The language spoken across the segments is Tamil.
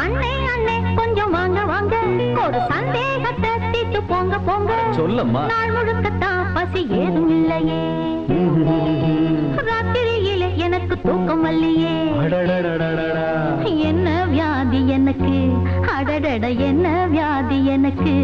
அண்ணே அண்ணே கொஞ்சம் வாங்க வாங்க, ஒரு சந்தேகத்தை தீர்த்து போங்க போங்க. சொல்லம்மா. நாள் முழுக்கத்தான் பசி ஏதும் இல்லையே, ராத்திரியிலே எனக்கு தூக்கம் இல்லையே. என்ன வியாதி எனக்கு, அடடட என்ன வியாதி எனக்கு.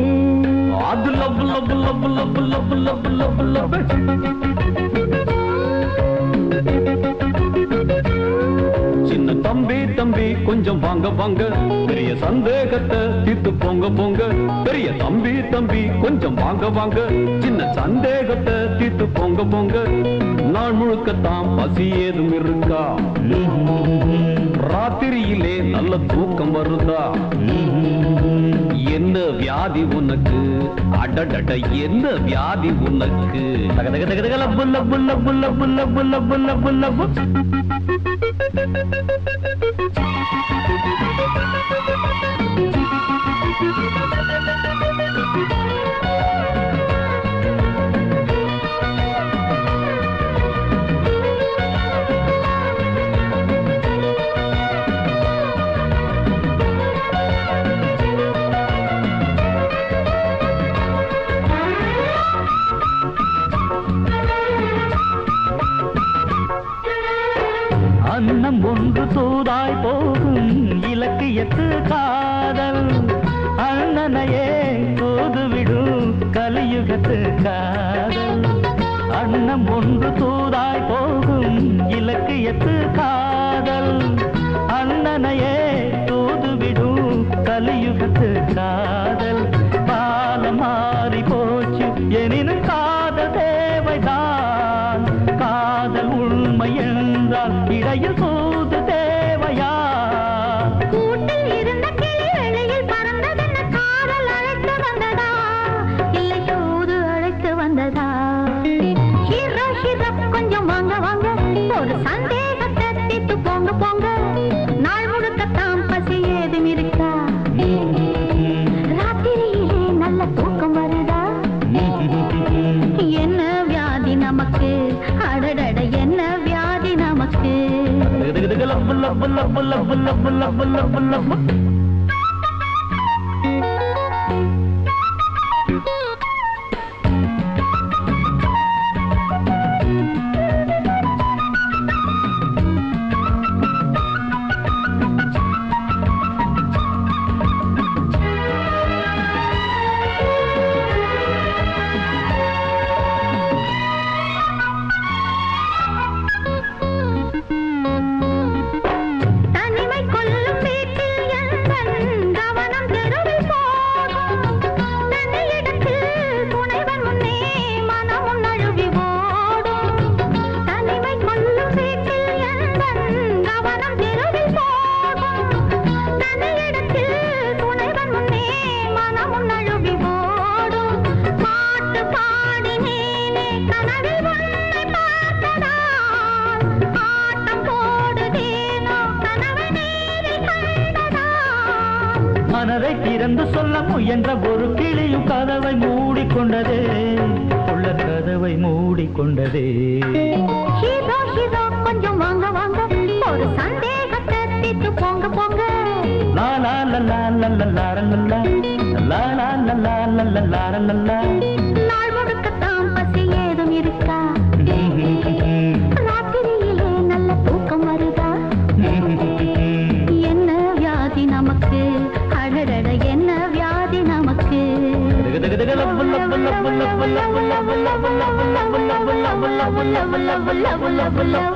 சின்ன தம்பி தம்பி கொஞ்சம் வாங்க வாங்க, பெரிய சந்தேகத்தை தீர்த்து போங்க போங்க. பெரிய தம்பி தம்பி கொஞ்சம் வாங்க வாங்க, சின்ன சந்தேகத்தை தீர்த்து போங்க போங்க. நாள் முழுக்கத்தான் பசி ஏதும் இருக்கா, ராத்திரியிலே நல்ல தூக்கம் வருதா. என்ன வியாதி உனக்கு, அடடட என்ன வியாதி உனக்கு. புல்ல புல்ல புல்ல புல்ல புல்ல புல்ல புல்ல. அன்னம் ஒன்று தூதாய் போகும் இலக்கியத்து காதல், அண்ணனையே தூதுவிடும் கலியுகத்து காதல். அன்னம் ஒன்று தூதாய் போகும் இலக்கியத்து காதல், அண்ணனையே தூதுவிடும் கலியுகத்து காதல். காலம் மாறி போச்சு எனினும் காதல் தேவைதான், காதல் உண்மை என்றால் இடையில் சூது தேவையா. கூட்டில் இருந்த கிளி வெளியில் பறந்ததென்ன, காதல் அழைத்து வந்ததா இல்லை சூது அழைத்து வந்ததா. ஹீரோ ஹீரோ கொஞ்சம் வாங்க வாங்க, ஒரு சந்தேகத்தை தீர்த்து போங்க போங்க. நாள் முழுக்கத்தான் பசி ஏதும் இருக்கா, ராத்திரியிலே நல்ல தூக்கம் வருதா. என்ன வியாதி நமக்கு, அடடட என்ன வியாதி நமக்கு. புல்ல புல்ல புல்ல புல்ல புல்ல புல்ல புல்ல. மனதை திறந்து சொல்ல முயன்ற ஒரு கிளியும் கதவை மூடிக்கொண்டதே, உள்ள கதவை மூடிக்கொண்டதே. ஹீரோ ஹீரோ கொஞ்சம் வாங்க வாங்க, ஒரு சந்தேகத்தை தீர்த்து போங்க போங்க. லா லா லா லா லா லா லா லா லா லா லா லா லா லா. நாள் முழுக்கத்தான் பசி ஏதும் இருக்கா, ராத்திரியிலே நல்ல தூக்கம் வருதா. என்ன வியாதி நமக்கு, அடடட என்ன வியாதி நமக்கு. புல்ல புல்ல புல்ல புல்ல புல்ல புல்ல புல்ல புல்ல புல்ல புல்ல புல்ல புல்ல புல்ல புல்ல புல்ல.